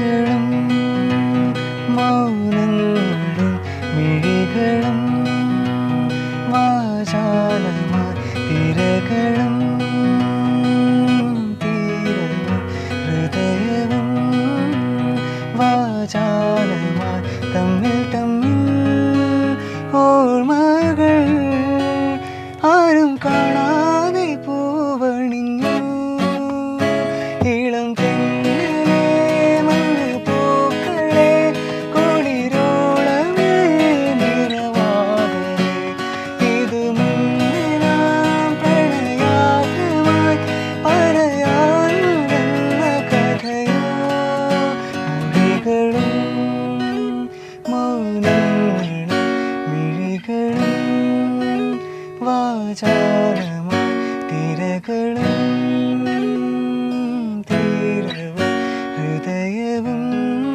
ചിരികളും മൗനങ്ങളും മിഴികളും വാചാലമായി തിരകളും തീരവും ഹൃദയവും വാചാലമായി തമ്മിൽ തമ്മിൽ ഓർമ്മകൾ ആരും കാണാതെ പൂവണിഞ്ഞു ഇളം തെന്നലെ മഞ്ഞ പൂക്കളെ കുളിരോളമേ നിറവാകെ ഇത് മുന്നിനാം പ്രണയാത്രമായി പറയാനുണ്ടെന്ന കഥയോ മൊഴികളും മൗനങ്ങളും മിഴികളും വാചാലമായി തിരകളും തീരവും ഹൃദയവും